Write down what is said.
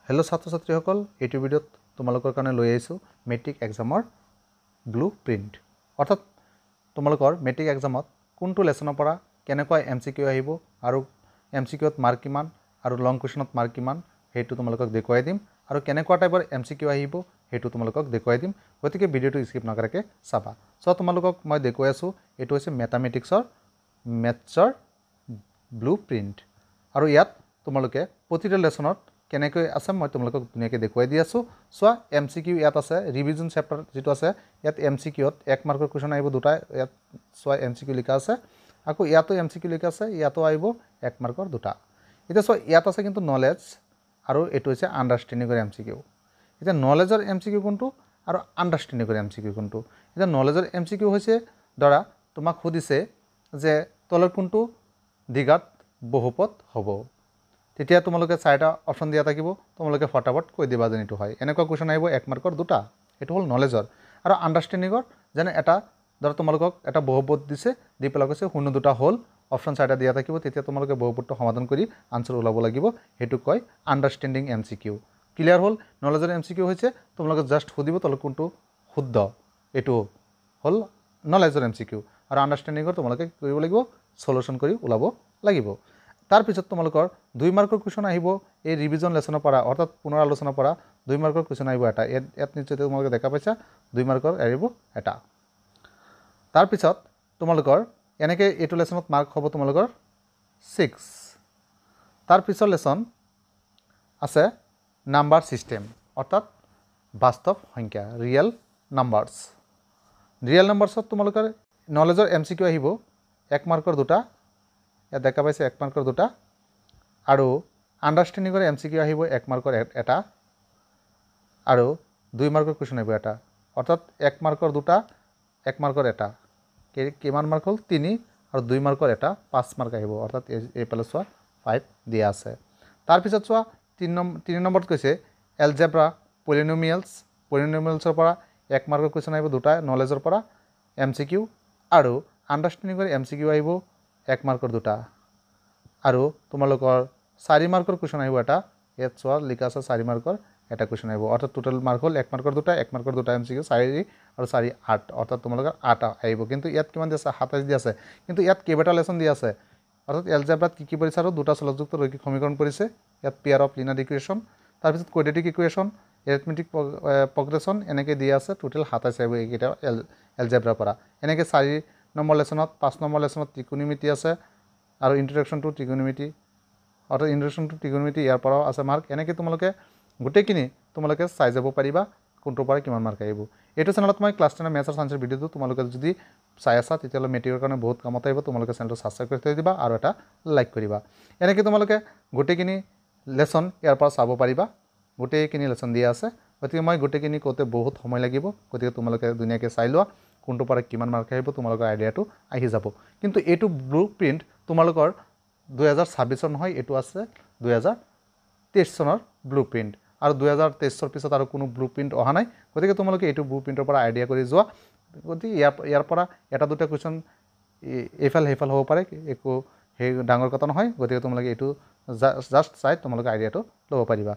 hello छात्र छात्रीসকল এইটো ভিডিঅ'ত তোমালোকৰ কাৰণে লৈ আহিছোঁ মেট্ৰিক এক্সামৰ ব্লু প্ৰিণ্ট অৰ্থাৎ তোমালোকৰ মেট্ৰিক এক্সামত কোনটো লেসনৰ পৰা কেনেকৈ এমসিকিউ আহিব আৰু এমসিকিউত মাৰ্ক কিমান আৰু লং কুৱেশ্যনত মাৰ্ক কিমান হেতু তোমালোকক দেখুৱাই দিম আৰু কেনেকুৱা টাইপৰ এমসিকিউ আহিব হেতু তোমালোকক দেখুৱাই দিম গতিকে ভিডিঅ'টো স্কিপ নকৰাকৈ চাবা সো তোমালোকক মই দেখুৱাই আছোঁ এটো হৈছে মেথছৰ ব্লু প্ৰিণ্ট আৰু ইয়াত তোমালোকে প্ৰতিটো লেসনত কেনেকৈ আছে মই তোমালোকক ধুনীয়াকৈ দেখুৱাই দি আছোঁ সোৱা এমসিকিউ ইয়াত আছে ৰিভিজন চেপ্টাৰ যেটো আছে ইয়াত এমসিকিউত 1 মাৰ্কৰ কুৱেশ্যন আহিব দুটা ইয়াত সোৱা এমসিকিউ লিখা আছে আকৌ ইয়াতো এমসিকিউ লিখা আছে ইয়াতো আহিব 1 মাৰ্কৰ দুটা এটা সোৱা ইয়াত আছে কিন্তু নলেজ আৰু এটো হৈছে আন্ডাৰষ্টেণ্ডিংৰ এমসিকিউ এটা নলেজৰ এমসিকিউ কোনটো আৰু আন্ডাৰষ্টেণ্ডিংৰ এমসিকিউ কোনটো এটা নলেজৰ এমসিকিউ হৈছে ধৰা তোমাক সুধিছে যে তলৰ কোনটো দিগাত বহুপদ হ'ব তেতিয়া তোমালোকে চাৰিটা অপচন দিয়া থাকিব তোমালোকে ফটাফট কৈ দিবা যে এটো হয় এনেকুৱা কোৱেশ্যন আহিব 1 মাৰ্কৰ দুটা এটো হল নলেজৰ আৰু আন্ডাৰষ্টেণ্ডিংৰ যেনে এটা ধৰা তোমালোকক এটা বহুপদ দিছে দি পেলাই কৈছে শূন্য দুটা হল অপচন চাৰিটা দিয়া থাকিব তেতিয়া তোমালোকে বহুপদটো সমাধান কৰি আনসাৰ ওলাব লাগিব হেতু কয় আন্ডাৰষ্টেণ্ডিং এমসিকিউ ক্লিয়াৰ হল নলেজৰ এমসিকিউ হৈছে তোমালোকে জাস্ট সুধিব তল কোনটো শুদ্ধ এটো হল নলেজৰ এমসিকিউ আৰু আন্ডাৰষ্টেণ্ডিংৰ তোমালোকে কৰিব লাগিব সলিউশন কৰি ওলাব লাগিব তাৰ পিছত তোমালোকৰ 2 মাৰ্কৰ কুৱেশ্যন আহিব এই ৰিভিজন লেসনৰ পৰা অৰ্থাৎ পুনৰ আলোচনাৰ পৰা 2 মাৰ্কৰ কুৱেশ্যন আহিব এটা ইয়াত নিশ্চয় তোমালোকে দেখা পাইছা 2 মাৰ্কৰ আহিব এটা তাৰ পিছত তোমালোকৰ এনেকৈ এটো লেসনত মাৰ্ক হ'ব তোমালোকৰ 6 তাৰ পিছৰ লেসন আছে নাম্বাৰ সিস্টেম অৰ্থাৎ বাস্তৱ সংখ্যা ৰিয়েল নাম্বাৰছত তোমালোকৰ নলেজৰ এমসিকিউ আহিব 1 মাৰ্কৰ দুটা ইয়াত দেখা পাইছে 1 মাৰ্কৰ দুটা আৰু আন্ডাৰষ্টেণ্ডিংৰ এমসিকিউ আহিব 1 মাৰ্কৰ এটা আৰু 2 মাৰ্কৰ কুৱেশ্যন আহিব এটা অৰ্থাৎ 1 মাৰ্কৰ দুটা 1 মাৰ্কৰ এটা কিমান মাৰ্ক হল 3 আৰু 2 মাৰ্কৰ এটা 5 মাৰ্ক আহিব অৰ্থাৎ এই পেলে সোৱা 5 দিয়া আছে তাৰ পিছত সোৱা 3 নম্বৰত কৈছে এলজেব্ৰা পলিনোমিয়েলছৰ পৰা 1 মাৰ্কৰ কুৱেশ্যন আহিব দুটা নলেজৰ পৰা এমসিকিউ আৰু আন্ডাৰষ্টেণ্ডিংৰ এমসিকিউ আহিব 1 মাৰ্কৰ দুটা আৰু তোমালোকৰ 4 মাৰ্কৰ কুৱেশ্যন আহিব এটা ইয়াত সোৱা লিখা আছে 4 মাৰ্কৰ এটা কুৱেশ্যন আহিব অৰ্থাৎ টোটাল মাৰ্ক হল 1 মাৰ্কৰ দুটা এমসিকিউ 4 আৰু 4 8 অৰ্থাৎ তোমালোকৰ 8 আহিব কিন্তু ইয়াত কিমান দিয়া আছে 27 দিয়া আছে কিন্তু ইয়াত কেইবাটা লেসন দিয়া আছে অৰ্থাৎ এলজেব্ৰাত কি পৰিছে আৰু দুটা চলকযুক্ত ৰৈখিক সমীকৰণ পৰিছে ইয়াত পেয়াৰ অফ লিনিয়াৰ ইকুৱেশ্যন তাৰ পিছত কোৱাড্ৰেটিক ইকুৱেশ্যন এৰিথমেটিক প্ৰগ্ৰেশ্যন এনেকৈ দিয়া আছে টোটাল 27 আহিব এইকেইটা এলজেব্ৰাৰ পৰা এনেকৈ 4 নম্বৰ লেসনত 5 নম্বৰ লেসনত ত্ৰিকোণমিতি আছে আৰু ইন্ট্ৰডাকশ্যন টু ত্ৰিকোণমিতি অৰ্থাৎ ইন্ট্ৰডাকশ্যন টু ত্ৰিকোণমিতি ইয়াৰ পৰাও আছে মাৰ্ক এনেকৈ তোমালোকে গোটেইখিনি তোমালোকে চাই যাব পাৰিবা কোনটোৰ পৰা কিমান মাৰ্ক আহিব এইটো চেনেলত মই ক্লাছ 10 মেথছ আৰু সায়েন্সৰ ভিডিঅ'টো তোমালোকে যদি চাই আছা তেতিয়াহ'লে মেট্ৰিকৰ কাৰণে বহুত কামত আহিব তোমালোকে চেনেলটো সাবস্ক্ৰাইব কৰি থৈ দিবা আৰু এটা লাইক কৰিবা এনেকৈ তোমালোকে গোটেইখিনি লেসন ইয়াৰ পৰা চাব পাৰিবা গোটেইখিনি লেসন দিয়া আছে গতিকে মই গোটেইখিনি কওঁতে বহুত সময় লাগিব গতিকে তোমালোকে ধুনীয়াকৈ চাই লোৱা কোনটোৰ পৰা কিমান মাৰ্ক আহিব তোমালোকৰ আইডিয়াটো আহি যাব কিন্তু এইটো ব্লু প্ৰিণ্ট তোমালোকৰ 2026 নহয় এটো আছে 2023 চনৰ ব্লু প্ৰিণ্ট আৰু 2023 পিছত আৰু কোনো ব্লু প্ৰিণ্ট অহা নাই গতিকে তোমালোকে এইটো ব্লু প্ৰিণ্টৰ পৰা আইডিয়া কৰি যোৱা গতিকে ইয়াৰ পৰা এটা দুটা কুৱেশ্যন এইফাল সেইফাল হ'ব পাৰে একো সেই ডাঙৰ কথা নহয় গতিকে তোমালোকে এইটো জাষ্ট চাই তোমালোকে আইডিয়াটো ল'ব পাৰিবা